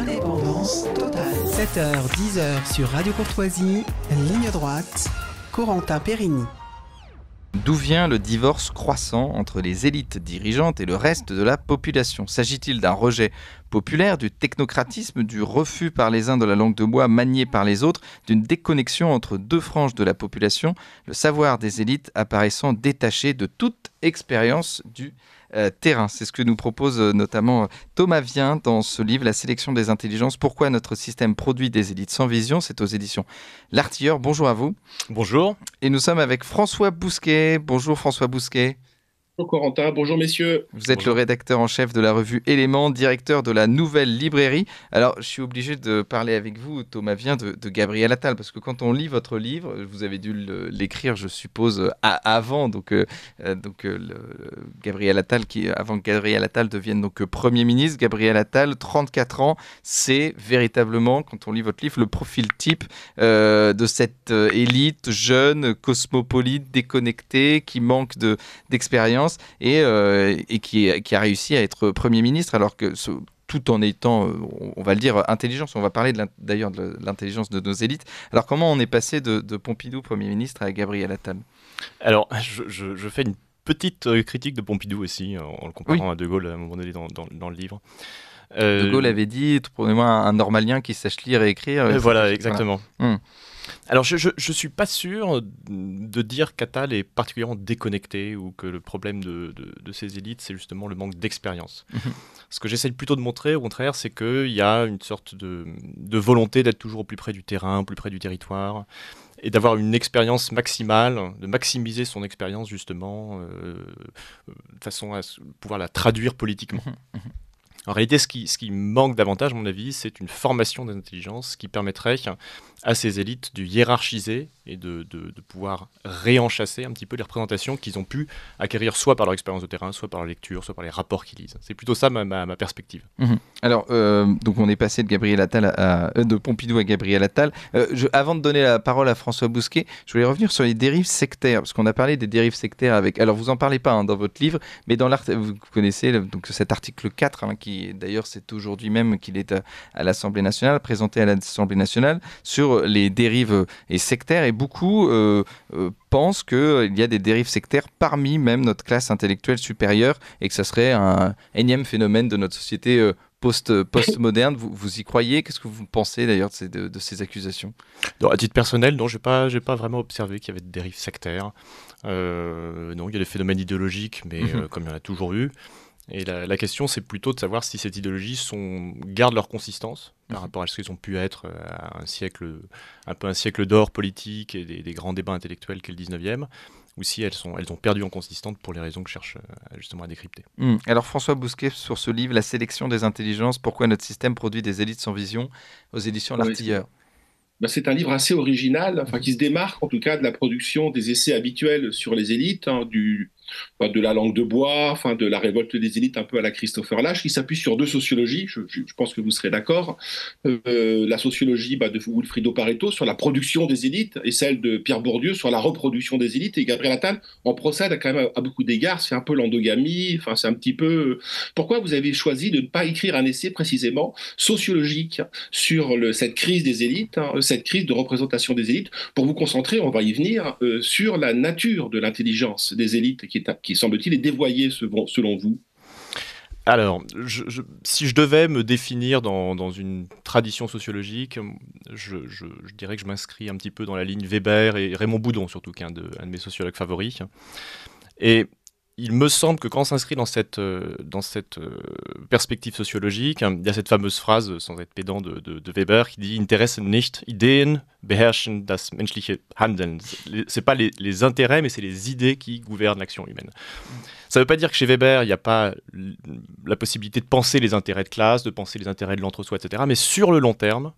Indépendance totale. 7h, 10h sur Radio Courtoisie, ligne droite, Corentin Périni. D'où vient le divorce croissant entre les élites dirigeantes et le reste de la population ? S'agit-il d'un rejet populaire, du technocratisme, du refus par les uns de la langue de bois maniée par les autres, d'une déconnexion entre deux franges de la population, le savoir des élites apparaissant détaché de toute expérience du terrain? C'est ce que nous propose notamment Thomas Vien dans ce livre, La sélection des intelligences, pourquoi notre système produit des élites sans vision. C'est aux éditions L'Artilleur. Bonjour à vous. Bonjour. Et nous sommes avec François Bousquet. Bonjour François Bousquet. Bonjour Corentin, bonjour messieurs. Vous êtes le rédacteur en chef de la revue Éléments, directeur de la Nouvelle Librairie. Alors, je suis obligé de parler avec vous, Thomas Vien, de Gabriel Attal, parce que quand on lit votre livre, vous avez dû l'écrire, je suppose, avant, Gabriel Attal, avant que Gabriel Attal devienne donc Premier ministre. Gabriel Attal, 34 ans, c'est véritablement, quand on lit votre livre, le profil type de cette élite jeune, cosmopolite, déconnectée, qui manque d'expérience. Et qui a réussi à être Premier ministre, alors que tout en étant, on va le dire, intelligence. On va parler d'ailleurs de l'intelligence de nos élites. Alors comment on est passé de Pompidou, Premier ministre, à Gabriel Attal ? Alors, je fais une petite critique de Pompidou aussi, en le comparant à De Gaulle à un moment donné dans le livre. De Gaulle avait dit, trouvez-moi un normalien qui sache lire et écrire. Voilà, exactement. Voilà. Alors, je suis pas sûr de dire qu'Attal est particulièrement déconnecté ou que le problème de ces élites, c'est justement le manque d'expérience. Ce que j'essaye plutôt de montrer, au contraire, c'est qu'il y a une sorte de volonté d'être toujours au plus près du terrain, au plus près du territoire, et d'avoir une expérience maximale, de maximiser son expérience, justement, de façon à pouvoir la traduire politiquement. En réalité, ce qui manque davantage, à mon avis, c'est une formation des intelligences qui permettrait à ces élites de hiérarchiser et de pouvoir réenchasser un petit peu les représentations qu'ils ont pu acquérir soit par leur expérience de terrain, soit par leur lecture, soit par les rapports qu'ils lisent. C'est plutôt ça ma perspective. Alors, donc on est passé de Gabriel Attal de Pompidou à Gabriel Attal. Avant de donner la parole à François Bousquet, je voulais revenir sur les dérives sectaires, parce qu'on a parlé des dérives sectaires avec... Alors, vous en parlez pas dans votre livre, mais dans vous connaissez donc, cet article 4, qui d'ailleurs c'est aujourd'hui même qu'il est à l'Assemblée nationale, présenté à l'Assemblée nationale, sur les dérives et sectaires, et beaucoup pensent qu'il y a des dérives sectaires parmi même notre classe intellectuelle supérieure, et que ça serait un énième phénomène de notre société post-moderne. Vous y croyez ? Qu'est-ce que vous pensez d'ailleurs de ces accusations ? Donc, à titre personnel, non, j'ai pas vraiment observé qu'il y avait de dérives sectaires. Non, il y a des phénomènes idéologiques, mais comme il y en a toujours eu. Et la question, c'est plutôt de savoir si ces idéologies gardent leur consistance par rapport à ce qu'ils ont pu être à un siècle d'or politique et des grands débats intellectuels qu'est le 19e, ou si elles ont perdu en consistance pour les raisons que je cherche justement à décrypter. Alors François Bousquet, sur ce livre, La sélection des intelligences, pourquoi notre système produit des élites sans vision, aux éditions L'Artilleur. C'est un livre assez original, qui se démarque en tout cas de la production des essais habituels sur les élites, de la langue de bois, de la révolte des élites un peu à la Christopher Lasch, qui s'appuie sur deux sociologies, je pense que vous serez d'accord. La sociologie de Wilfrido Pareto sur la production des élites et celle de Pierre Bourdieu sur la reproduction des élites. Et Gabriel Attal en procède quand même à beaucoup d'égards. C'est un peu l'endogamie, c'est un petit peu... Pourquoi vous avez choisi de ne pas écrire un essai précisément sociologique sur cette crise des élites, cette crise de représentation des élites, pour vous concentrer, on va y venir, sur la nature de l'intelligence des élites qui semble-t-il est dévoyée selon vous? Alors, si je devais me définir dans une tradition sociologique, je dirais que je m'inscris un petit peu dans la ligne Weber et Raymond Boudon, surtout, qui est un de mes sociologues favoris. Et il me semble que quand on s'inscrit dans cette perspective sociologique, il y a cette fameuse phrase, sans être pédant, de Weber, qui dit « Interessen nicht, Ideen beherrschen das menschliche Handeln ». Ce n'est pas les intérêts, mais c'est les idées qui gouvernent l'action humaine. Ça ne veut pas dire que chez Weber, il n'y a pas la possibilité de penser les intérêts de classe, de penser les intérêts de l'entre-soi, etc. Mais sur le long terme,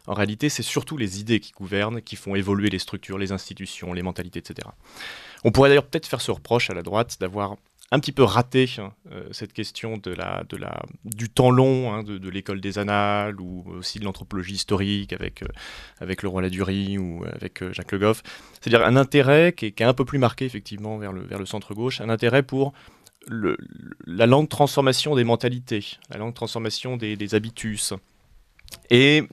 en réalité, c'est surtout les idées qui gouvernent, qui font évoluer les structures, les institutions, les mentalités, etc. On pourrait d'ailleurs peut-être faire ce reproche à la droite d'avoir un petit peu raté cette question du temps long, de l'école des annales, ou aussi de l'anthropologie historique avec Leroy Ladurie ou avec Jacques Le Goff. C'est-à-dire un intérêt qui est un peu plus marqué effectivement vers le centre-gauche, un intérêt pour la lente transformation des mentalités, la lente transformation des habitus, Et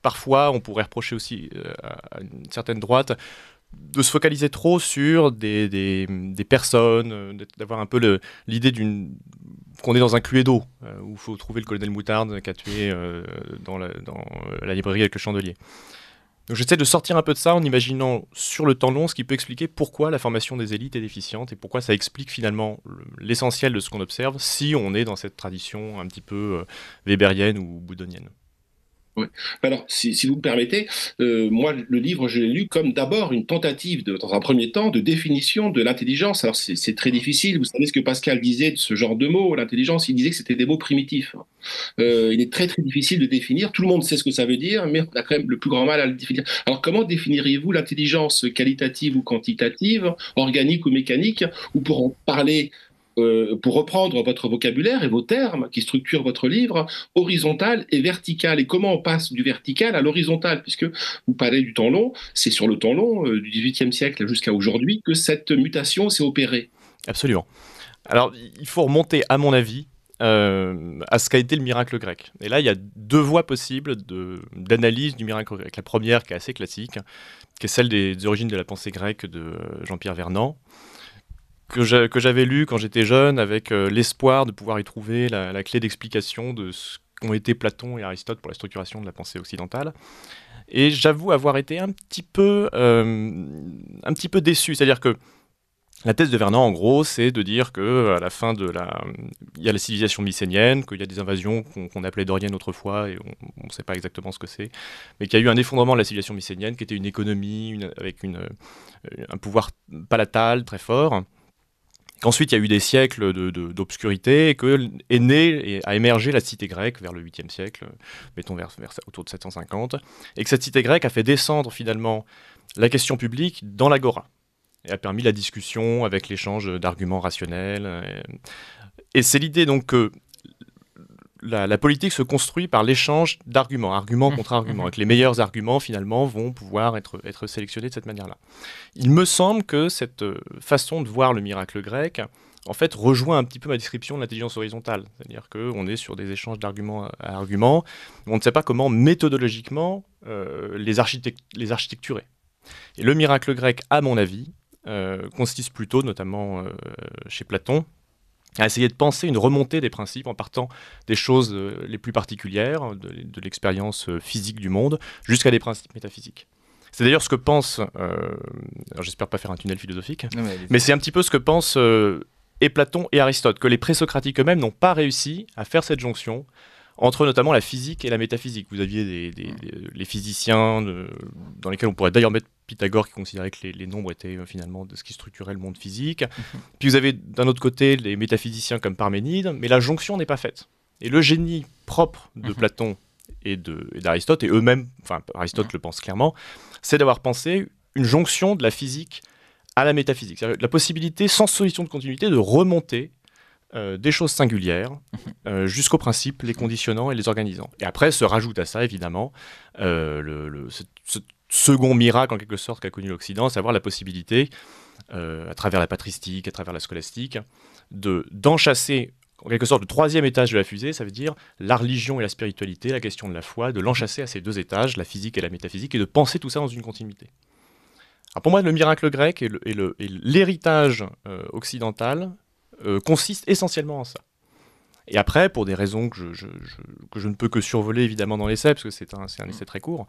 parfois, on pourrait reprocher aussi à une certaine droite de se focaliser trop sur des personnes, d'avoir un peu l'idée qu'on est dans un Cluedo, où il faut trouver le colonel Moutarde qui a tué dans la librairie avec le chandelier. Donc j'essaie de sortir un peu de ça en imaginant sur le temps long ce qui peut expliquer pourquoi la formation des élites est déficiente et pourquoi ça explique finalement l'essentiel de ce qu'on observe si on est dans cette tradition un petit peu weberienne ou boudonienne. Ouais. Alors, si vous me permettez, moi, le livre, je l'ai lu comme d'abord une tentative, dans un premier temps, de définition de l'intelligence. Alors, c'est très difficile. Vous savez ce que Pascal disait de ce genre de mots, l'intelligence, il disait que c'était des mots primitifs. Il est très, très difficile de définir. Tout le monde sait ce que ça veut dire, mais on a quand même le plus grand mal à le définir. Alors, comment définiriez-vous l'intelligence qualitative ou quantitative, organique ou mécanique, ou pour en parler pour reprendre votre vocabulaire et vos termes qui structurent votre livre, horizontale et verticale. Et comment on passe du vertical à l'horizontal, puisque vous parlez du temps long, c'est sur le temps long, du XVIIIe siècle jusqu'à aujourd'hui, que cette mutation s'est opérée. Absolument. Alors, il faut remonter, à mon avis, à ce qu'a été le miracle grec. Et là, il y a deux voies possibles d'analyse du miracle grec. La première, qui est assez classique, qui est celle des origines de la pensée grecque de Jean-Pierre Vernant, que j'avais lu quand j'étais jeune, avec l'espoir de pouvoir y trouver la clé d'explication de ce qu'ont été Platon et Aristote pour la structuration de la pensée occidentale. Et j'avoue avoir été un petit peu déçu. C'est-à-dire que la thèse de Vernant, en gros, c'est de dire qu'à la fin il y a la civilisation mycénienne, qu'il y a des invasions qu'on appelait doriennes autrefois, et on ne sait pas exactement ce que c'est, mais qu'il y a eu un effondrement de la civilisation mycénienne, qui était une économie avec un pouvoir palatal très fort. Qu'ensuite, il y a eu des siècles d'obscurité et qu'est née et a émergé la cité grecque vers le 8e siècle, mettons vers autour de 750, et que cette cité grecque a fait descendre finalement la question publique dans l'agora, et a permis la discussion avec l'échange d'arguments rationnels. Et c'est l'idée donc que la politique se construit par l'échange d'arguments, argument contre argument, et que les meilleurs arguments finalement vont pouvoir être sélectionnés de cette manière-là. Il me semble que cette façon de voir le miracle grec, en fait, rejoint un petit peu ma description de l'intelligence horizontale. C'est-à-dire qu'on est sur des échanges d'arguments à arguments, on ne sait pas comment méthodologiquement les architecturer. Et le miracle grec, à mon avis, consiste plutôt, notamment chez Platon, à essayer de penser une remontée des principes en partant des choses les plus particulières, de l'expérience physique du monde, jusqu'à des principes métaphysiques. C'est d'ailleurs ce que pense, alors j'espère pas faire un tunnel philosophique, mais c'est un petit peu ce que pensent et Platon et Aristote, que les présocratiques eux-mêmes n'ont pas réussi à faire cette jonction entre notamment la physique et la métaphysique. Vous aviez les physiciens dans lesquels on pourrait d'ailleurs mettre Pythagore, qui considérait que les nombres étaient finalement de ce qui structurait le monde physique. Puis vous avez d'un autre côté les métaphysiciens comme Parménide, mais la jonction n'est pas faite. Et le génie propre de Platon et d'Aristote, et eux-mêmes, enfin Aristote le pense clairement, c'est d'avoir pensé une jonction de la physique à la métaphysique. C'est-à-dire la possibilité, sans solution de continuité, de remonter des choses singulières jusqu'aux principes, les conditionnant et les organisant. Et après se rajoute à ça, évidemment, ce second miracle, en quelque sorte, qu'a connu l'Occident, c'est avoir la possibilité, à travers la patristique, à travers la scolastique, d'enchasser, en quelque sorte, le troisième étage de la fusée, ça veut dire la religion et la spiritualité, la question de la foi, de l'enchasser à ces deux étages, la physique et la métaphysique, et de penser tout ça dans une continuité. Alors pour moi, le miracle grec et l'héritage occidental consiste essentiellement en ça. Et après, pour des raisons que je ne peux que survoler évidemment dans l'essai, parce que c'est un essai très court,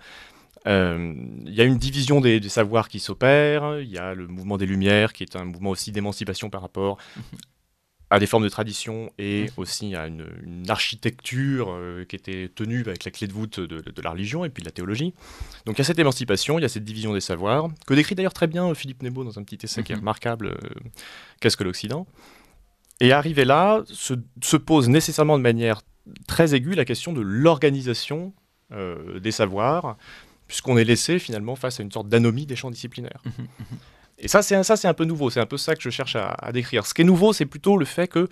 il y a une division des savoirs qui s'opère, il y a le mouvement des Lumières, qui est un mouvement aussi d'émancipation par rapport à des formes de tradition et aussi à une architecture qui était tenue avec la clé de voûte de la religion et puis de la théologie. Donc il y a cette émancipation, il y a cette division des savoirs, que décrit d'ailleurs très bien Philippe Nebaud dans un petit essai qui est remarquable, Qu'est-ce que l'Occident ? Et arrivé là, se pose nécessairement de manière très aiguë la question de l'organisation des savoirs, puisqu'on est laissé finalement face à une sorte d'anomie des champs disciplinaires. Et ça, c'est un peu nouveau, c'est un peu ça que je cherche à décrire. Ce qui est nouveau, c'est plutôt le fait que,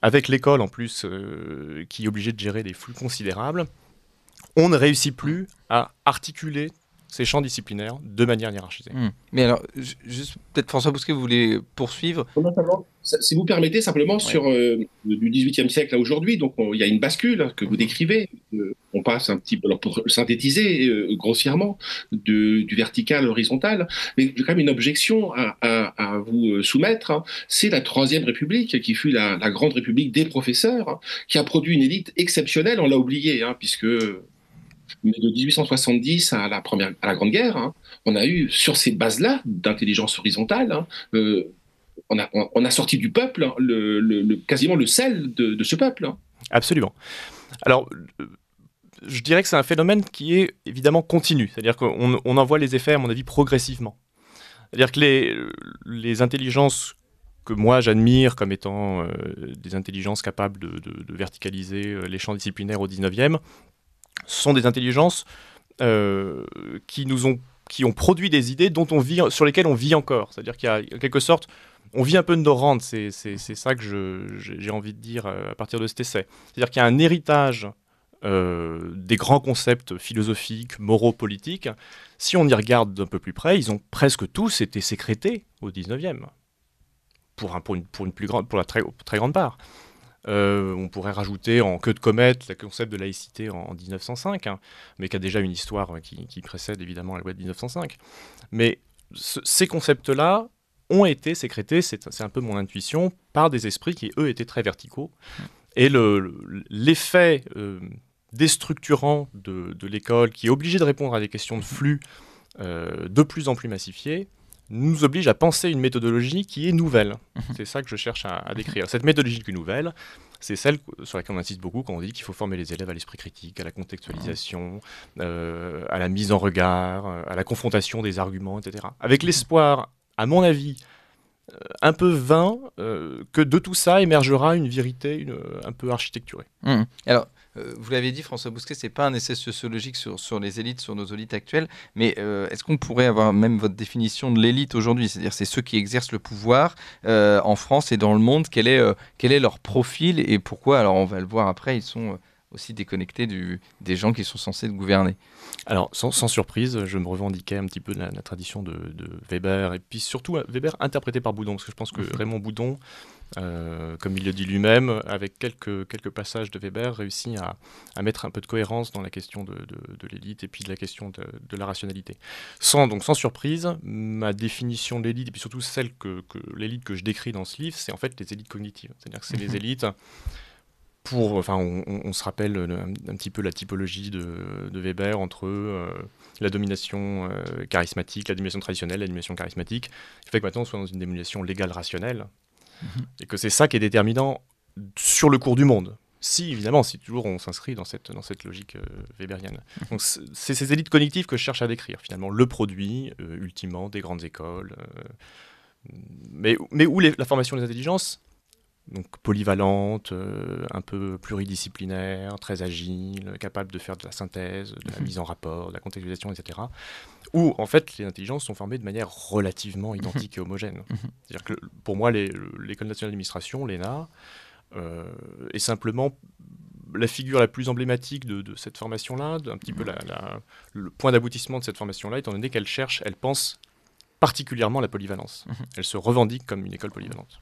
avec l'école en plus, qui est obligée de gérer des flux considérables, on ne réussit plus à articuler ces champs disciplinaires de manière hiérarchisée. Mais alors, juste peut-être François Bousquet, vous voulez poursuivre ? Si vous permettez, simplement sur du XVIIIe siècle à aujourd'hui, donc il y a une bascule que vous décrivez on passe un petit peu, alors pour synthétiser grossièrement, du vertical à l'horizontal. Mais j'ai quand même une objection à vous soumettre, hein. C'est la Troisième République, qui fut la grande république des professeurs, hein, qui a produit une élite exceptionnelle, on l'a oublié, hein, puisque mais de 1870 à la Grande Guerre, hein, on a eu, sur ces bases-là d'intelligence horizontale, hein, on a sorti du peuple, hein, quasiment le sel de ce peuple, hein. Absolument. Alors, je dirais que c'est un phénomène qui est évidemment continu, c'est-à-dire qu'on en voit les effets, à mon avis, progressivement. C'est-à-dire que les intelligences que moi j'admire comme étant des intelligences capables de verticaliser les champs disciplinaires au 19e, sont des intelligences qui ont produit des idées sur lesquelles on vit encore. C'est-à-dire qu'il y a en quelque sorte, on vit un peu de nos rentes, c'est ça que j'ai envie de dire à partir de cet essai. C'est-à-dire qu'il y a un héritage des grands concepts philosophiques, moraux, politiques. Si on y regarde d'un peu plus près, ils ont presque tous été sécrétés au 19e, pour la très grande part. On pourrait rajouter en queue de comète le concept de laïcité en 1905, hein, mais qui a déjà une histoire qui précède évidemment la loi de 1905. Mais ces concepts-là ont été sécrétés, c'est un peu mon intuition, par des esprits qui, eux, étaient très verticaux. Et l'effet déstructurant de l'école, qui est obligé de répondre à des questions de flux de plus en plus massifiés, nous oblige à penser une méthodologie qui est nouvelle. C'est ça que je cherche à décrire. Cette méthodologie qui est nouvelle, c'est celle sur laquelle on insiste beaucoup quand on dit qu'il faut former les élèves à l'esprit critique, à la contextualisation, à la mise en regard, à la confrontation des arguments, etc. Avec l'espoir, à mon avis, un peu vain, que de tout ça émergera une vérité un peu architecturée. Alors, vous l'avez dit, François Bousquet, c'est pas un essai sociologique sur les élites, sur nos élites actuelles, mais est-ce qu'on pourrait avoir même votre définition de l'élite aujourd'hui? C'est-à-dire, c'est ceux qui exercent le pouvoir en France et dans le monde. Quel est leur profil et pourquoi? Alors, on va le voir après, ils sont aussi déconnectés des gens qui sont censés gouverner. Alors, sans surprise, je me revendiquais un petit peu de la tradition de Weber, et puis surtout Weber interprété par Boudon, parce que je pense que Raymond Boudon, comme il le dit lui-même, avec quelques passages de Weber, réussit à mettre un peu de cohérence dans la question de l'élite et puis de la question de la rationalité. Sans surprise, ma définition de l'élite, et puis surtout celle l'élite que je décris dans ce livre, c'est en fait les élites cognitives. C'est-à-dire que c'est les élites... on se rappelle un petit peu la typologie de Weber entre la domination charismatique, la domination traditionnelle, la domination charismatique, qui fait que maintenant on soit dans une domination légale rationnelle, et que c'est ça qui est déterminant sur le cours du monde. Si toujours on s'inscrit dans cette logique weberienne. Donc c'est ces élites cognitives que je cherche à décrire, finalement, le produit ultimement des grandes écoles, mais où la formation des intelligences, donc polyvalente, un peu pluridisciplinaire, très agile, capable de faire de la synthèse, de la mise en rapport, de la contextualisation, etc. Où, en fait, les intelligences sont formées de manière relativement identique et homogène. C'est-à-dire que, pour moi, l'École nationale d'administration, l'ENA, est simplement la figure la plus emblématique de cette formation-là, un petit peu le point d'aboutissement de cette formation-là, étant donné elle pense particulièrement la polyvalence. Elle se revendique comme une école polyvalente.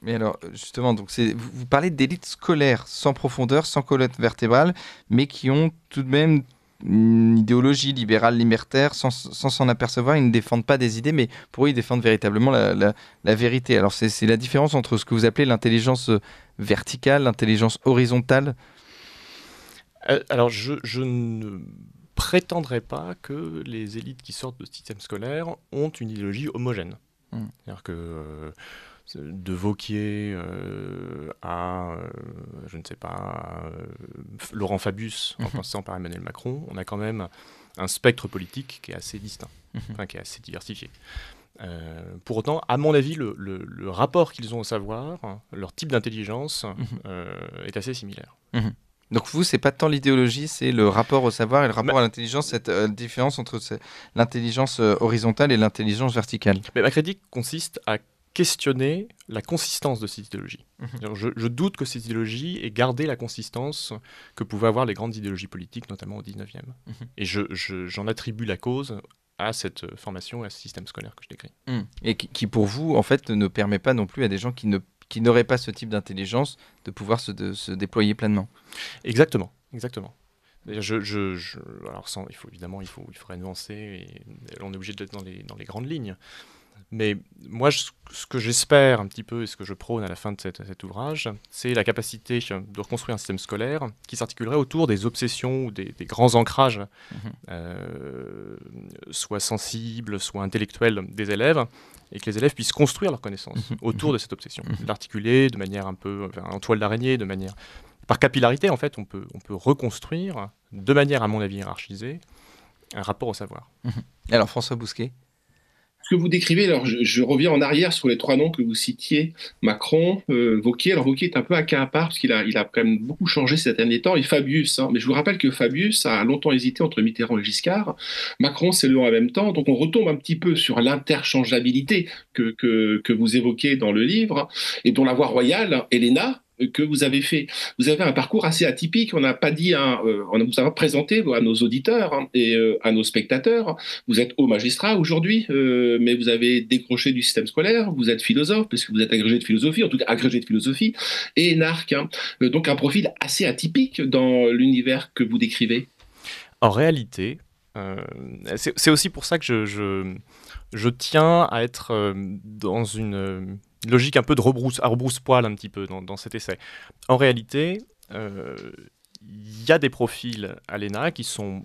Mais alors, justement, donc vous parlez d'élites scolaires sans profondeur, sans colonne vertébrale, mais qui ont tout de même une idéologie libérale, libertaire, sans s'en apercevoir. Ils ne défendent pas des idées, mais pour eux, ils défendent véritablement la vérité. Alors, c'est la différence entre ce que vous appelez l'intelligence verticale, l'intelligence horizontale. Alors, je ne prétendrai pas que les élites qui sortent de ce système scolaire ont une idéologie homogène. C'est-à-dire que... de Vauquier à, je ne sais pas, Laurent Fabius, en passant par Emmanuel Macron, on a quand même un spectre politique qui est assez distinct, qui est assez diversifié. Pour autant, à mon avis, le rapport qu'ils ont au savoir, leur type d'intelligence, est assez similaire. Donc vous, c'est pas tant l'idéologie, c'est le rapport au savoir et le rapport à l'intelligence, cette différence entre l'intelligence horizontale et l'intelligence verticale. Mais ma critique consiste à questionner la consistance de cette idéologie. Je doute que cette idéologie ait gardé la consistance que pouvaient avoir les grandes idéologies politiques, notamment au 19e. Et j'en attribue la cause à cette formation et à ce système scolaire que je décris. Et qui, pour vous, en fait, ne permet pas non plus à des gens qui n'auraient pas ce type d'intelligence de pouvoir se déployer pleinement. Exactement. Alors évidemment, il faudrait nuancer, et on est obligé d'être dans les grandes lignes. Mais moi, ce que j'espère un petit peu et ce que je prône à la fin de cet ouvrage, c'est la capacité de reconstruire un système scolaire qui s'articulerait autour des obsessions ou des grands ancrages, soit sensibles, soit intellectuels des élèves, et que les élèves puissent construire leur connaissance autour de cette obsession, l'articuler de manière un peu en toile d'araignée, par capillarité, en fait, on peut reconstruire, de manière, à mon avis, hiérarchisée, un rapport au savoir. Alors, François Bousquet. Ce que vous décrivez, alors je reviens en arrière sur les 3 noms que vous citiez, Macron, Wauquiez. Alors Wauquiez est un peu un cas à part, parce qu'il a quand même beaucoup changé ces derniers temps, et Fabius. Mais je vous rappelle que Fabius a longtemps hésité entre Mitterrand et Giscard. Macron, c'est le en même temps. Donc on retombe un petit peu sur l'interchangeabilité que vous évoquez dans le livre, et dont la voie royale, Helena, que vous avez fait. Vous avez un parcours assez atypique. On n'a pas dit, on vous a présenté à nos auditeurs et à nos spectateurs. Vous êtes haut magistrat aujourd'hui, mais vous avez décroché du système scolaire. Vous êtes philosophe, parce que vous êtes agrégé de philosophie, en tout cas agrégé de philosophie, et énarque. Donc un profil assez atypique dans l'univers que vous décrivez. En réalité, c'est aussi pour ça que je tiens à être dans une logique un peu de rebrousse-poil un petit peu dans cet essai. En réalité, il y a des profils à l'ENA qui sont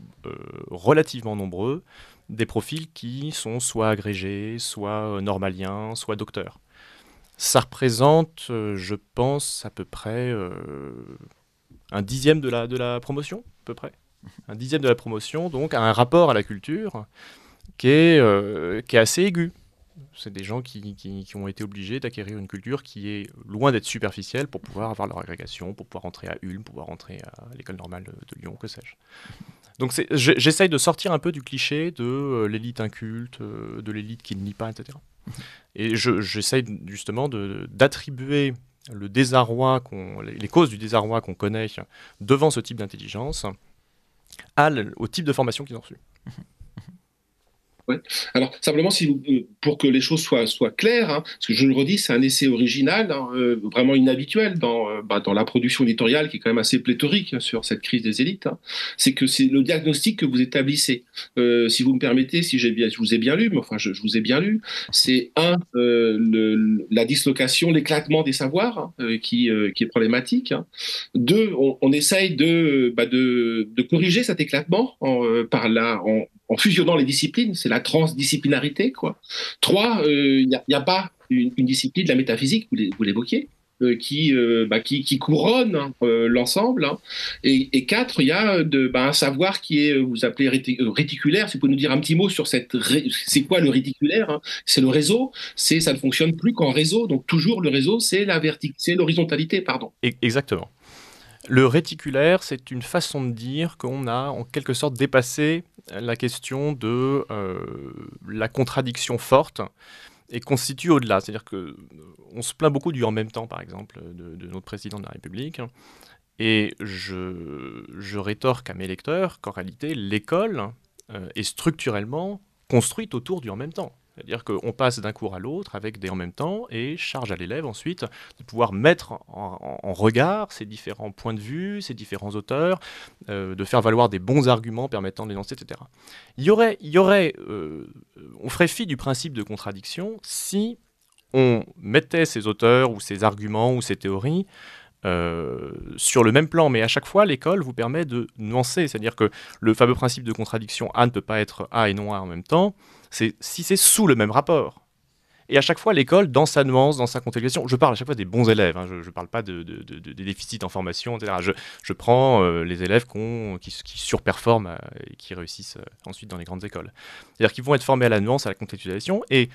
relativement nombreux, des profils qui sont soit agrégés, soit normaliens, soit docteurs. Ça représente, je pense, à peu près un dixième de la promotion, à peu près. Un dixième de la promotion, donc, a un rapport à la culture qui est assez aigu. C'est des gens qui ont été obligés d'acquérir une culture qui est loin d'être superficielle pour pouvoir avoir leur agrégation, pour pouvoir rentrer à Ulm, pour pouvoir rentrer à l'école normale de Lyon, que sais-je. Donc j'essaye de sortir un peu du cliché de l'élite inculte, de l'élite qui ne lit pas, etc. Et j'essaye justement d'attribuer le désarroi, les causes du désarroi qu'on connaît devant ce type d'intelligence au type de formation qu'ils ont reçu. Ouais. Alors, simplement, pour que les choses soient claires, parce que je le redis, c'est un essai original, vraiment inhabituel dans la production éditoriale, qui est quand même assez pléthorique sur cette crise des élites. C'est que c'est le diagnostic que vous établissez. Si vous me permettez, je vous ai bien lu, mais enfin, je vous ai bien lu, c'est la dislocation, l'éclatement des savoirs qui est problématique. 2, on essaye de corriger cet éclatement en fusionnant les disciplines, c'est la transdisciplinarité, quoi. 3, il n'y a pas une discipline de la métaphysique, vous l'évoquiez, qui couronne l'ensemble. Et 4, il y a un savoir qui est, vous appelez réticulaire. Si vous pouvez nous dire un petit mot sur c'est quoi le réticulaire? C'est le réseau, ça ne fonctionne plus qu'en réseau, donc toujours le réseau, c'est l'horizontalité, pardon. Exactement. Le réticulaire, c'est une façon de dire qu'on a en quelque sorte dépassé la question de la contradiction forte et constitue au-delà. C'est-à-dire qu'on se plaint beaucoup du « en même temps », par exemple, de notre président de la République. Et je rétorque à mes lecteurs qu'en réalité, l'école est structurellement construite autour du « en même temps ». C'est-à-dire qu'on passe d'un cours à l'autre avec des « en même temps » et charge à l'élève ensuite de pouvoir mettre en regard ces différents points de vue, ces différents auteurs, de faire valoir des bons arguments permettant de l'énoncer, etc. On ferait fi du principe de contradiction si on mettait ces auteurs ou ces arguments ou ces théories sur le même plan, mais à chaque fois, l'école vous permet de nuancer, c'est-à-dire que le fameux principe de contradiction A ne peut pas être A et non A en même temps, si c'est sous le même rapport. Et à chaque fois, l'école, dans sa nuance, dans sa contextualisation, je parle à chaque fois des bons élèves, je ne parle pas des déficits en formation, etc. Je prends les élèves qui surperforment et qui réussissent ensuite dans les grandes écoles. C'est-à-dire qu'ils vont être formés à la nuance, à la contextualisation, et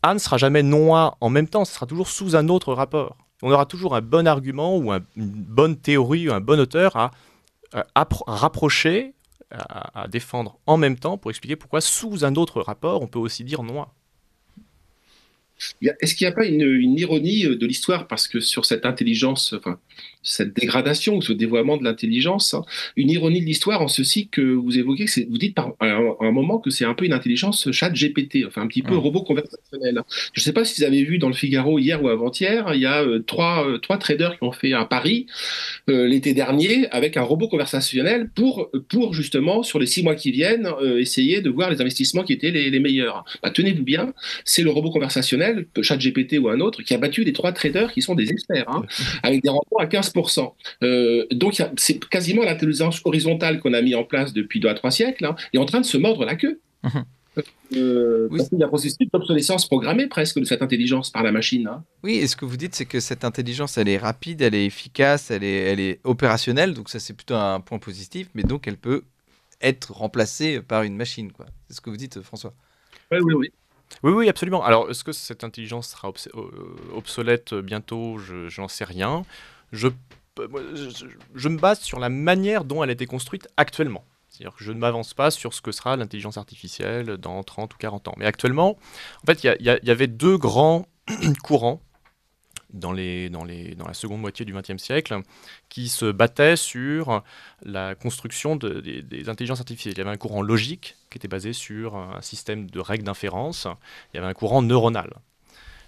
A ne sera jamais non A en même temps, ce sera toujours sous un autre rapport. On aura toujours un bon argument ou une bonne théorie ou un bon auteur à rapprocher, à défendre en même temps pour expliquer pourquoi sous un autre rapport, on peut aussi dire non. Est-ce qu'il n'y a pas une ironie de l'histoire, parce que sur cette intelligence, cette dégradation ou ce dévoiement de l'intelligence, hein. Une ironie de l'histoire en ceci que vous évoquez, vous dites à un moment que c'est un peu une intelligence chat GPT, enfin un petit peu robot conversationnel. Je ne sais pas si vous avez vu dans le Figaro hier ou avant-hier, il y a trois traders qui ont fait un pari l'été dernier avec un robot conversationnel pour justement, sur les 6 mois qui viennent, essayer de voir les investissements qui étaient les meilleurs. Bah, tenez-vous bien, c'est le robot conversationnel, ChatGPT ou un autre, qui a battu les 3 traders qui sont des experts, hein, avec des rendements à 15%. Donc c'est quasiment l'intelligence horizontale qu'on a mis en place depuis 2 à 3 siècles, hein, est en train de se mordre la queue. Parce qu'il y a un processus d'obsolescence programmée presque de cette intelligence par la machine. Hein. Oui, et ce que vous dites, c'est que cette intelligence, elle est rapide, elle est efficace, elle est opérationnelle, donc ça c'est plutôt un point positif, mais donc elle peut être remplacée par une machine, quoi. C'est ce que vous dites, François. Oui. Oui, absolument. Alors, est-ce que cette intelligence sera obsolète bientôt? Je n'en sais rien. Je me base sur la manière dont elle a été construite actuellement. C'est-à-dire que je ne m'avance pas sur ce que sera l'intelligence artificielle dans 30 ou 40 ans. Mais actuellement, en fait, il y avait 2 grands courants dans la seconde moitié du XXe siècle qui se battaient sur la construction des intelligences artificielles. Il y avait un courant logique qui était basé sur un système de règles d'inférence. Il y avait un courant neuronal.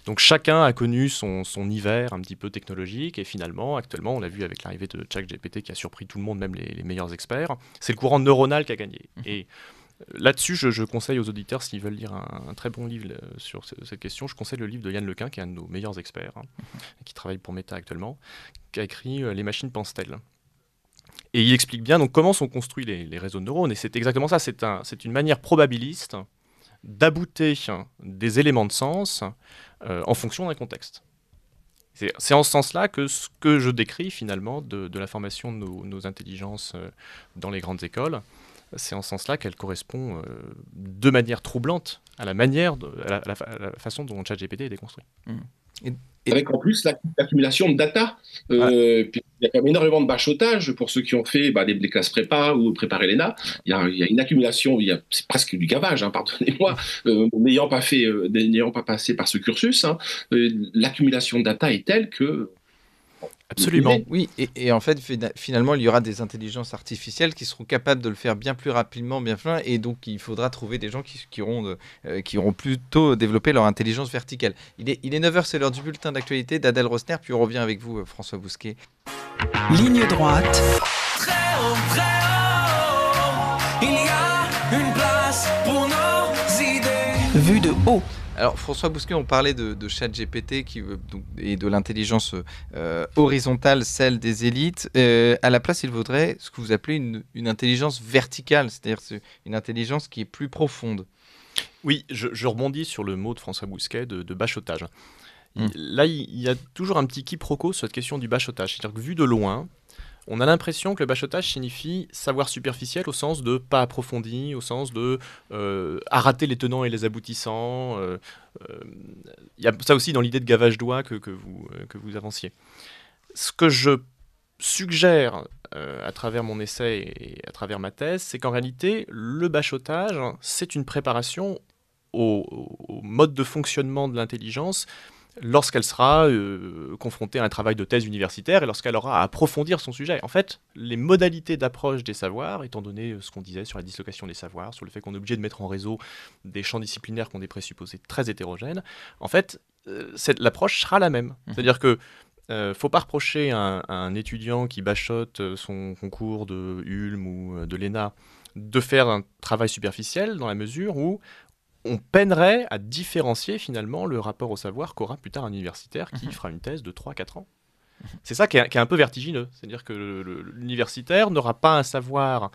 Donc chacun a connu son hiver un petit peu technologique et finalement, actuellement, on l'a vu avec l'arrivée de ChatGPT qui a surpris tout le monde, même les meilleurs experts, c'est le courant neuronal qui a gagné. Et là-dessus, je conseille aux auditeurs, s'ils veulent lire un très bon livre sur cette question, je conseille le livre de Yann Lequin, qui est un de nos meilleurs experts, qui travaille pour Meta actuellement, qui a écrit « Les machines pensent-elles ». Et il explique bien donc, comment sont construits les réseaux de neurones, et c'est exactement ça, c'est une manière probabiliste d'abouter des éléments de sens en fonction d'un contexte. C'est en ce sens-là que ce que je décris finalement de la formation de nos intelligences dans les grandes écoles, c'est en ce sens-là qu'elle correspond de manière troublante à la façon dont ChatGPT a été construit. Avec en plus l'accumulation de data. Puis il y a quand même énormément de bachotage pour ceux qui ont fait des classes prépa ou préparé l'ENA. Il y a une accumulation, c'est presque du gavage, hein, pardonnez-moi, n'ayant pas passé par ce cursus. Hein, l'accumulation de data est telle que... Absolument. Oui, et en fait, finalement, il y aura des intelligences artificielles qui seront capables de le faire bien plus rapidement, bien plus, et donc il faudra trouver des gens qui auront plutôt développé leur intelligence verticale. Il est 9h, c'est l'heure du bulletin d'actualité d'Adèle Rosner, puis on revient avec vous, François Bousquet. Ligne droite. Très haut, il y a une place pour nos idées. Vue de haut. Alors François Bousquet, on parlait de ChatGPT et de l'intelligence horizontale, celle des élites. À la place, il vaudrait ce que vous appelez une intelligence verticale, c'est-à-dire une intelligence qui est plus profonde. Oui, je rebondis sur le mot de François Bousquet de bachotage. Là, il y a toujours un petit quiproquo sur cette question du bachotage. C'est-à-dire que vu de loin, on a l'impression que le bachotage signifie savoir superficiel au sens de pas approfondi, au sens de à rater les tenants et les aboutissants. Il y a ça aussi dans l'idée de gavage d'oie que vous avanciez. Ce que je suggère à travers mon essai et à travers ma thèse, c'est qu'en réalité, le bachotage, c'est une préparation au mode de fonctionnement de l'intelligence lorsqu'elle sera confrontée à un travail de thèse universitaire et lorsqu'elle aura à approfondir son sujet. En fait, les modalités d'approche des savoirs, étant donné ce qu'on disait sur la dislocation des savoirs, sur le fait qu'on est obligé de mettre en réseau des champs disciplinaires qui ont des présupposés très hétérogènes, en fait, l'approche sera la même. C'est-à-dire que faut pas reprocher à un étudiant qui bachote son concours de Ulm ou de l'ENA de faire un travail superficiel dans la mesure où on peinerait à différencier finalement le rapport au savoir qu'aura plus tard un universitaire qui fera une thèse de 3-4 ans. C'est ça qui est un peu vertigineux. C'est-à-dire que l'universitaire n'aura pas un savoir,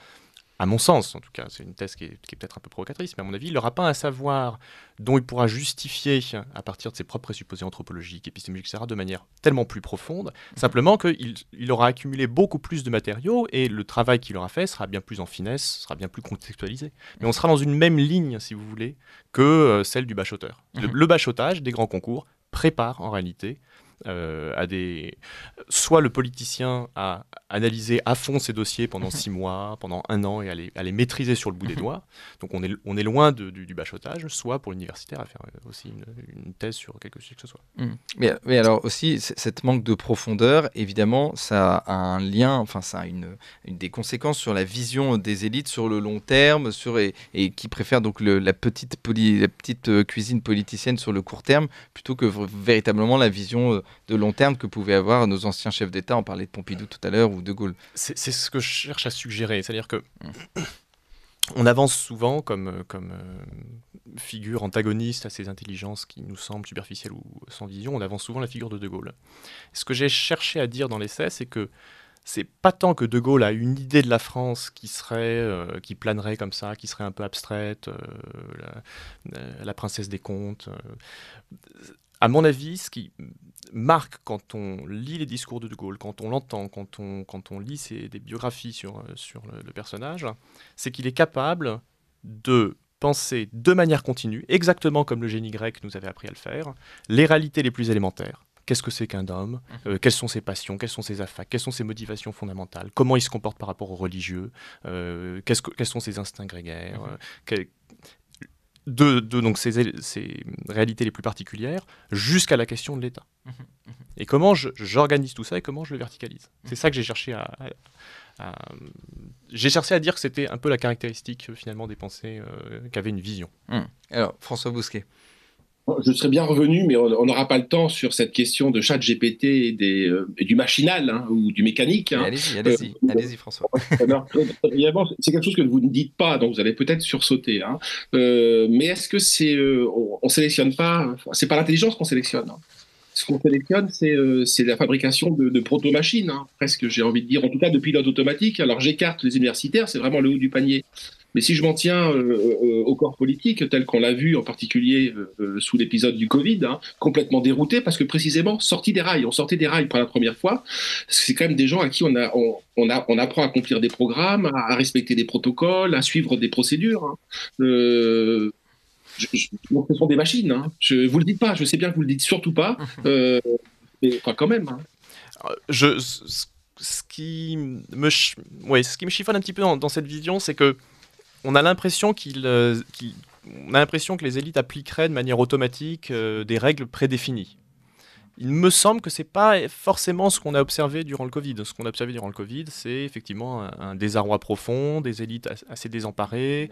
à mon sens en tout cas, c'est une thèse qui est peut-être un peu provocatrice, mais à mon avis, il n'aura pas un savoir dont il pourra justifier à partir de ses propres présupposés anthropologiques, épistémologiques, etc., de manière tellement plus profonde, simplement qu'il aura accumulé beaucoup plus de matériaux et le travail qu'il aura fait sera bien plus en finesse, sera bien plus contextualisé. Mais on sera dans une même ligne, si vous voulez, que celle du bachoteur. Le bachotage des grands concours prépare en réalité soit le politicien a analysé à fond ses dossiers pendant 6 mois, pendant 1 an, et à les maîtriser sur le bout des doigts. Donc on est loin du bachotage, soit pour l'universitaire à faire aussi une thèse sur quelque chose que ce soit. Mais alors aussi, cette manque de profondeur, évidemment, ça a un lien, enfin ça a une des conséquences sur la vision des élites sur le long terme, et qui préfèrent donc la petite cuisine politicienne sur le court terme, plutôt que véritablement la vision de long terme que pouvaient avoir nos anciens chefs d'État. On parlait de Pompidou tout à l'heure ou de Gaulle. C'est ce que je cherche à suggérer, c'est-à-dire que on avance souvent comme figure antagoniste à ces intelligences qui nous semblent superficielles ou sans vision, on avance souvent la figure de Gaulle. Ce que j'ai cherché à dire dans l'essai, c'est que c'est pas tant que De Gaulle a une idée de la France qui planerait comme ça, qui serait un peu abstraite, la princesse des contes. À mon avis, ce qui marque quand on lit les discours de Gaulle, quand on l'entend, quand on lit des biographies sur le personnage, c'est qu'il est capable de penser de manière continue, exactement comme le génie grec nous avait appris à le faire, les réalités les plus élémentaires. Qu'est-ce que c'est qu'un homme ? Quelles sont ses passions ? Quelles sont ses affects ? Quelles sont ses motivations fondamentales ? Comment il se comporte par rapport aux religieux ? Quels sont ses instincts grégaires ? Donc ces réalités les plus particulières jusqu'à la question de l'État. Et comment j'organise tout ça et comment je le verticalise. C'est ça que j'ai cherché j'ai cherché à dire que c'était un peu la caractéristique finalement des pensées qu'avaient une vision. Alors, François Bousquet. Je serais bien revenu, mais on n'aura pas le temps sur cette question de ChatGPT et du machinal ou du mécanique. Allez-y, François. Alors, c'est quelque chose que vous ne dites pas, donc vous allez peut-être sursauter. Mais est-ce que on sélectionne pas, c'est pas l'intelligence qu'on sélectionne. Ce qu'on sélectionne, c'est la fabrication de proto-machines, presque, j'ai envie de dire, en tout cas de pilotes automatiques. Alors j'écarte les universitaires, c'est vraiment le haut du panier. Mais si je m'en tiens au corps politique, tel qu'on l'a vu en particulier sous l'épisode du Covid, complètement dérouté, parce que précisément, on sortait des rails pour la première fois. C'est quand même des gens à qui on apprend à accomplir des programmes, à respecter des protocoles, à suivre des procédures. Donc, ce sont des machines. Je vous le dis pas, je sais bien que vous le dites surtout pas, mais enfin, quand même. Ce qui me chiffonne un petit peu dans cette vision, c'est que on a l'impression que les élites appliqueraient de manière automatique des règles prédéfinies. Il me semble que c'est pas forcément ce qu'on a observé durant le Covid. Ce qu'on a observé durant le Covid, c'est effectivement un désarroi profond, des élites assez désemparées,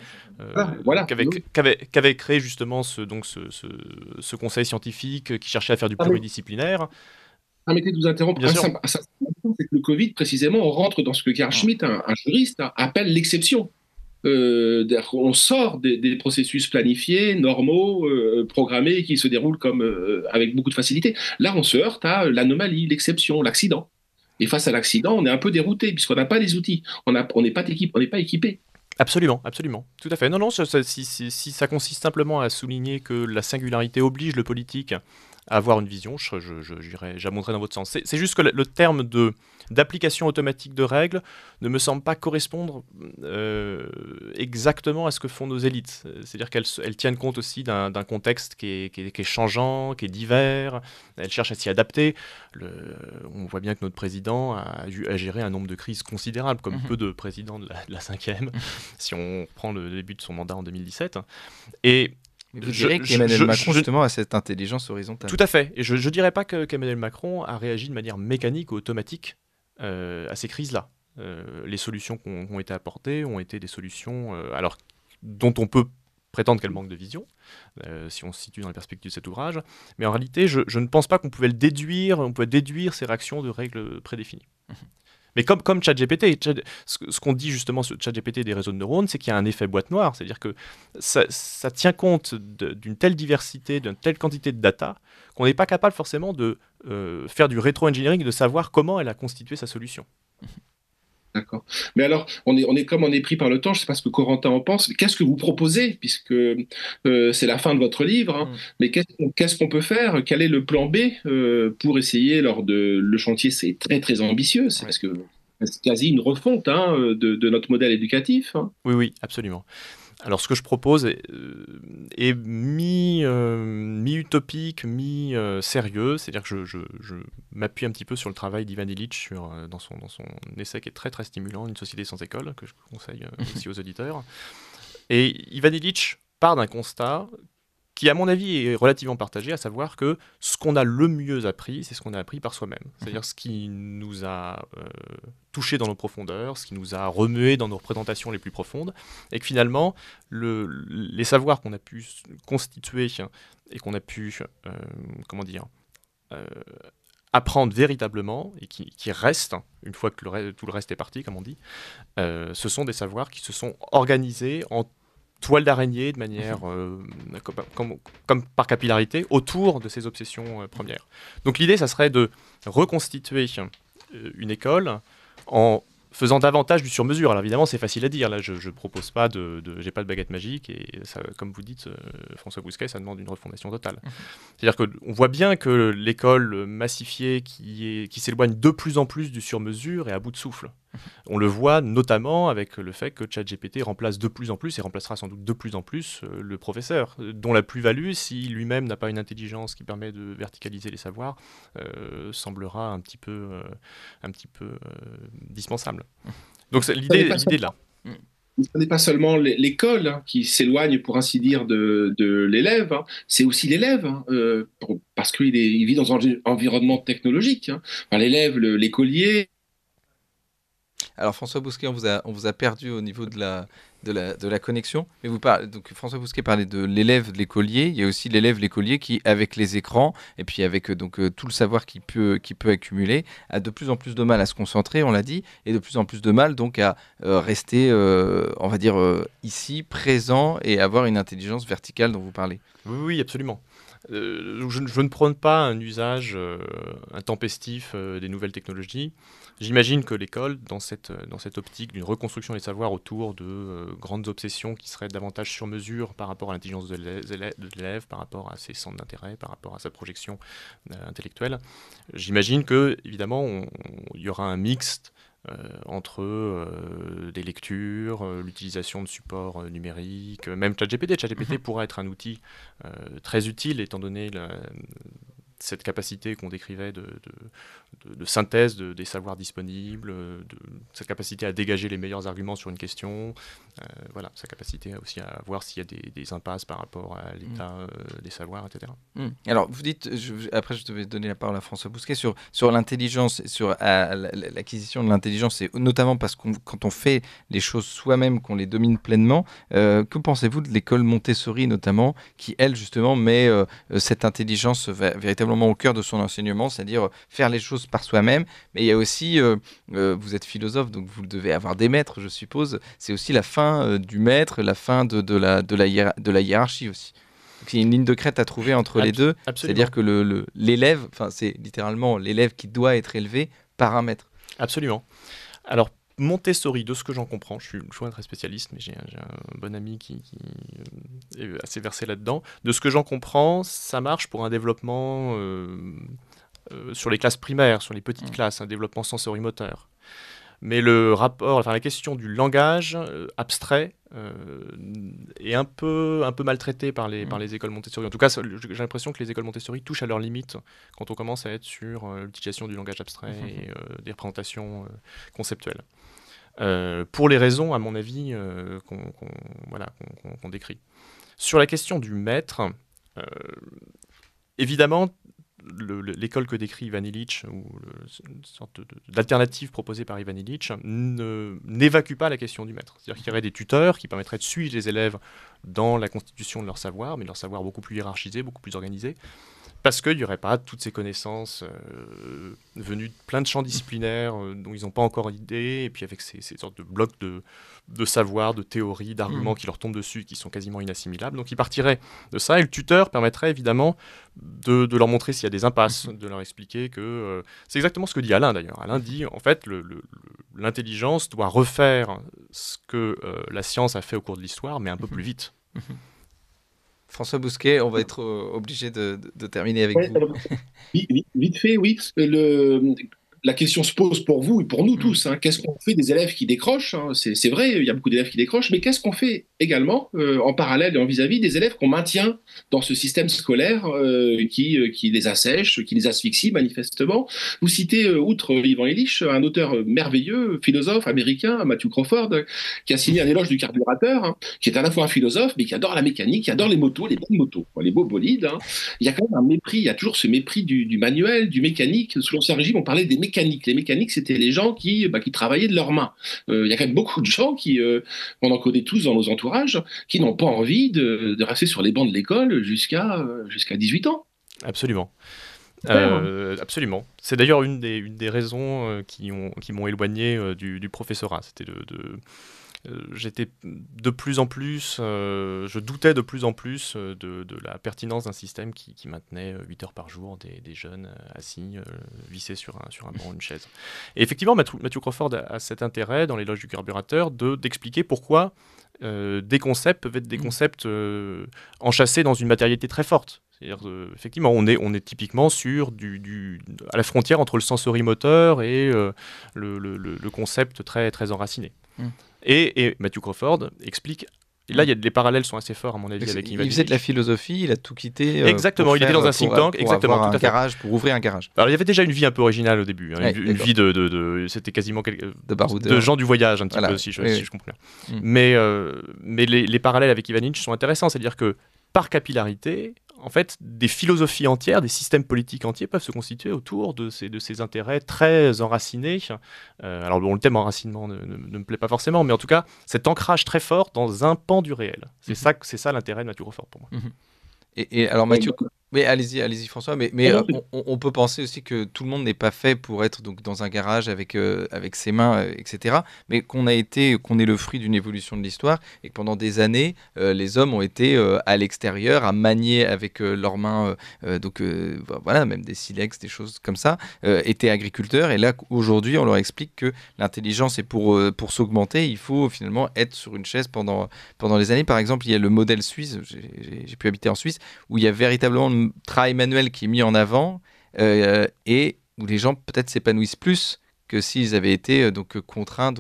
qu'avait créé justement ce conseil scientifique qui cherchait à faire du pluridisciplinaire. Permettez de vous interrompre. C'est que le Covid, précisément, on rentre dans ce que Carl Schmitt, un juriste, appelle l'exception. On sort des processus planifiés, normaux, programmés, qui se déroulent avec beaucoup de facilité. Là, on se heurte à l'anomalie, l'exception, l'accident. Et face à l'accident, on est un peu dérouté, puisqu'on n'a pas les outils. On n'est pas équipé. Absolument, tout à fait. Non, si ça consiste simplement à souligner que la singularité oblige le politique à avoir une vision, j'abonderai dans votre sens. C'est juste que le terme d'application automatique de règles ne me semble pas correspondre exactement à ce que font nos élites. C'est-à-dire qu'elles tiennent compte aussi d'un contexte qui est changeant, qui est divers, elles cherchent à s'y adapter. On voit bien que notre président a géré un nombre de crises considérables, comme peu de présidents de la 5e, si on prend le début de son mandat en 2017. Et vous direz qu'Emmanuel Macron, justement, a cette intelligence horizontale. Tout à fait. Et je ne dirais pas qu'Emmanuel Macron a réagi de manière mécanique ou automatique à ces crises-là. Les solutions qui ont été apportées ont été des solutions dont on peut prétendre qu'elles manquent de vision, si on se situe dans la perspective de cet ouvrage. Mais en réalité, je ne pense pas qu'on pouvait déduire ces réactions de règles prédéfinies. Mais comme ChatGPT, ce qu'on dit justement sur ChatGPT et des réseaux de neurones, c'est qu'il y a un effet boîte noire, c'est-à-dire que ça tient compte d'une telle diversité, d'une telle quantité de data, qu'on n'est pas capable forcément de faire du rétro-engineering, de savoir comment elle a constitué sa solution. D'accord. Mais alors, on est pris par le temps, je ne sais pas ce que Corentin en pense, mais qu'est-ce que vous proposez, puisque c'est la fin de votre livre, mais qu'est-ce qu'on peut faire? Quel est le plan B pour essayer, le chantier, c'est très très ambitieux, c'est quasi une refonte de notre modèle éducatif. Oui, absolument. Alors, ce que je propose est mi-utopique, mi-sérieux. C'est-à-dire que je m'appuie un petit peu sur le travail d'Ivan Illich dans son essai qui est très, très stimulant, Une société sans école, que je conseille aussi aux auditeurs. Et Ivan Illich part d'un constat qui, à mon avis, est relativement partagé, à savoir que ce qu'on a le mieux appris, c'est ce qu'on a appris par soi-même. C'est-à-dire ce qui nous a touché dans nos profondeurs, ce qui nous a remué dans nos représentations les plus profondes, et que finalement, les savoirs qu'on a pu constituer et qu'on a pu, apprendre véritablement, et qui restent, une fois que tout le reste est parti, comme on dit, ce sont des savoirs qui se sont organisés en toile d'araignée de manière comme par capillarité autour de ces obsessions premières. Donc l'idée, ça serait de reconstituer une école en faisant davantage du sur-mesure. Alors évidemment, c'est facile à dire. Là, je propose pas j'ai pas de baguette magique et ça, comme vous dites, François Bousquet, ça demande une refondation totale. C'est-à-dire qu'on voit bien que l'école massifiée qui s'éloigne de plus en plus du sur-mesure est à bout de souffle. On le voit notamment avec le fait que ChatGPT remplace de plus en plus et remplacera sans doute de plus en plus le professeur, dont la plus-value, si lui-même n'a pas une intelligence qui permet de verticaliser les savoirs, semblera un petit peu dispensable. Donc l'idée est là. Ce n'est pas seulement l'école qui s'éloigne, pour ainsi dire, de l'élève, c'est aussi l'élève, parce qu'il vit dans un environnement technologique. Enfin, l'élève, l'écolier. Alors François Bousquet, on vous a perdu au niveau de la connexion. Mais donc François Bousquet parlait de l'élève, de l'écolier. Il y a aussi l'élève, l'écolier qui, avec les écrans et puis avec tout le savoir qu'il peut accumuler, a de plus en plus de mal à se concentrer, on l'a dit, et de plus en plus de mal donc à rester, on va dire, ici, présent et avoir une intelligence verticale dont vous parlez. Oui, absolument. Je ne prône pas un usage intempestif des nouvelles technologies. J'imagine que l'école, dans cette optique d'une reconstruction des savoirs autour de grandes obsessions qui seraient davantage sur mesure par rapport à l'intelligence de l'élève, par rapport à ses centres d'intérêt, par rapport à sa projection intellectuelle, j'imagine que, évidemment, il y aura un mixte entre des lectures, l'utilisation de supports numériques, même ChatGPT. ChatGPT pourra être un outil très utile étant donné cette capacité qu'on décrivait de synthèse des savoirs disponibles, cette capacité à dégager les meilleurs arguments sur une question, voilà, sa capacité aussi à voir s'il y a des impasses par rapport à l'état des savoirs, etc. Alors, vous dites, après je devais donner la parole à François Bousquet, sur l'intelligence, sur l'acquisition de l'intelligence, et notamment parce que quand on fait les choses soi-même, qu'on les domine pleinement, que pensez-vous de l'école Montessori notamment, qui elle justement met cette intelligence véritablement au cœur de son enseignement, c'est-à-dire faire les choses par soi-même. Mais il y a aussi, vous êtes philosophe, donc vous devez avoir des maîtres, je suppose, c'est aussi la fin du maître, la fin de la hiérarchie aussi. Donc, il y a une ligne de crête à trouver entre les deux, c'est-à-dire que l'élève, c'est littéralement l'élève qui doit être élevé par un maître. Absolument. Alors, Montessori, de ce que j'en comprends, je suis loin d'être très spécialiste, mais j'ai un bon ami qui est assez versé là-dedans. De ce que j'en comprends, ça marche pour un développement sur les classes primaires, sur les petites classes, un développement sensorimoteur. Mais la question du langage abstrait est un peu maltraitée par les écoles Montessori. En tout cas, j'ai l'impression que les écoles Montessori touchent à leurs limites quand on commence à être sur l'utilisation du langage abstrait et des représentations conceptuelles. Pour les raisons, à mon avis, qu'on décrit. Sur la question du maître, évidemment, l'école que décrit Ivan Illich, ou une sorte d'alternative proposée par Ivan Illich, n'évacue pas la question du maître. C'est-à-dire qu'il y aurait des tuteurs qui permettraient de suivre les élèves dans la constitution de leur savoir, mais leur savoir beaucoup plus hiérarchisé, beaucoup plus organisé, parce qu'il n'y aurait pas toutes ces connaissances venues de plein de champs disciplinaires dont ils n'ont pas encore idée, et puis avec ces sortes de blocs de savoir, de théories, d'arguments qui leur tombent dessus, qui sont quasiment inassimilables. Donc ils partiraient de ça, et le tuteur permettrait évidemment de leur montrer s'il y a des impasses, de leur expliquer que... c'est exactement ce que dit Alain d'ailleurs. Alain dit, en fait, l'intelligence doit refaire ce que la science a fait au cours de l'histoire, mais un peu plus vite. François Bousquet, on va être obligé de terminer avec vous. Alors, vite fait, oui. la question se pose pour vous et pour nous tous. Qu'est-ce qu'on fait des élèves qui décrochent, c'est vrai, il y a beaucoup d'élèves qui décrochent, mais qu'est-ce qu'on fait également en parallèle et en vis-à-vis des élèves qu'on maintient dans ce système scolaire qui les assèche, qui les asphyxie manifestement. Vous citez, outre Ivan Illich, un auteur merveilleux, philosophe américain, Matthew Crawford, qui a signé un éloge du carburateur, qui est à la fois un philosophe, mais qui adore la mécanique, qui adore les motos, les bonnes motos, les beaux bolides. Il y a quand même un mépris, il y a toujours ce mépris du manuel, du mécanique. Sous l'Ancien Régime, on parlait des mécaniques. Les mécaniques, c'était les gens qui travaillaient de leurs mains. Il y a quand même beaucoup de gens on en connaît tous dans nos entourages, qui n'ont pas envie de rester sur les bancs de l'école jusqu'à 18 ans. Absolument. Absolument. C'est d'ailleurs une des raisons qui m'ont éloigné du professorat. C'était j'étais de plus en plus, je doutais de plus en plus de la pertinence d'un système qui maintenait 8 heures par jour des jeunes assis, vissés sur un banc, une chaise. Et effectivement, Matthew Crawford a cet intérêt, dans l'éloge du carburateur, d'expliquer pourquoi des concepts peuvent être des concepts enchâssés dans une matérialité très forte. C'est-à-dire, effectivement, on est typiquement à la frontière entre le sensorimoteur et le concept très, très enraciné. Et Matthew Crawford explique, et là les parallèles sont assez forts à mon avis avec Ivan Illich. Il faisait de la philosophie, il a tout quitté. Exactement, il était dans un think tank, exactement, tout à fait. Garage, pour ouvrir un garage. Alors il y avait déjà une vie un peu originale au début, une vie c'était quasiment de gens du voyage un petit peu, si je comprends bien. Mais les parallèles avec Ivan Illich sont intéressants, c'est-à-dire que par capillarité, en fait, des philosophies entières, des systèmes politiques entiers peuvent se constituer autour de ces intérêts très enracinés. Alors bon, le thème enracinement ne me plaît pas forcément, mais en tout cas, cet ancrage très fort dans un pan du réel. C'est ça l'intérêt de Matthew Crawford pour moi. Et alors Mathieu, mais allez-y François, mais on peut penser aussi que tout le monde n'est pas fait pour être donc dans un garage avec ses mains, etc. Mais qu'on est le fruit d'une évolution de l'histoire et que pendant des années, les hommes ont été à l'extérieur à manier avec leurs mains, voilà, même des silex, des choses comme ça, étaient agriculteurs. Et là, aujourd'hui, on leur explique que l'intelligence est pour s'augmenter, il faut finalement être sur une chaise pendant les années. Par exemple, il y a le modèle suisse, j'ai pu habiter en Suisse, où il y a véritablement le travail manuel qui est mis en avant et où les gens peut-être s'épanouissent plus que s'ils avaient été contraints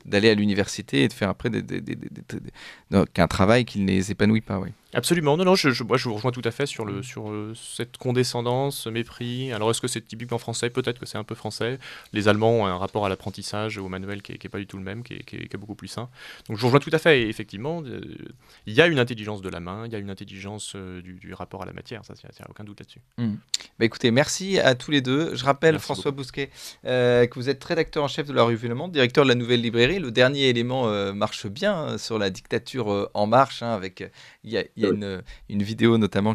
d'aller à l'université et de faire après qu'un travail qui ne les épanouit pas. Oui. Absolument, non, moi je vous rejoins tout à fait sur cette condescendance, ce mépris. Alors est-ce que c'est typiquement français? Peut-être que c'est un peu français. Les Allemands ont un rapport à l'apprentissage, au manuel qui est pas du tout le même, qui est beaucoup plus sain. Donc je vous rejoins tout à fait, et effectivement, il y a une intelligence de la main, il y a une intelligence du rapport à la matière, ça, il n'y a aucun doute là-dessus. Bah écoutez, merci à tous les deux. Je rappelle, merci François Bousquet, que vous êtes rédacteur en chef de la revue Le Monde, directeur de la Nouvelle Librairie. Le dernier élément marche bien sur la dictature en marche, avec... Il y a une vidéo notamment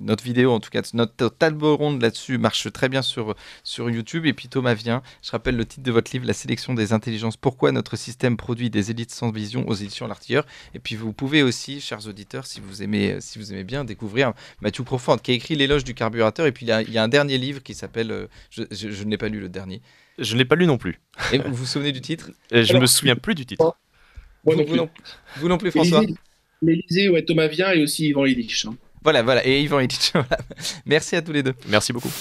notre vidéo en tout cas, notre table ronde là-dessus marche très bien sur YouTube. Et puis Thomas Vien, je rappelle le titre de votre livre, La sélection des intelligences, pourquoi notre système produit des élites sans vision, aux éditions L'Artilleur. Et puis vous pouvez aussi, chers auditeurs, si vous aimez bien, découvrir Matthew Crawford qui a écrit L'éloge du carburateur. Et puis il y a un dernier livre qui s'appelle, je ne l'ai pas lu le dernier. Je ne l'ai pas lu non plus. Et vous vous souvenez du titre? Je ne me souviens plus du titre. Vous non plus François? L'Élysée, Thomas Vien et aussi Ivan Illich. Voilà, et Ivan Illich. Merci à tous les deux. Merci beaucoup.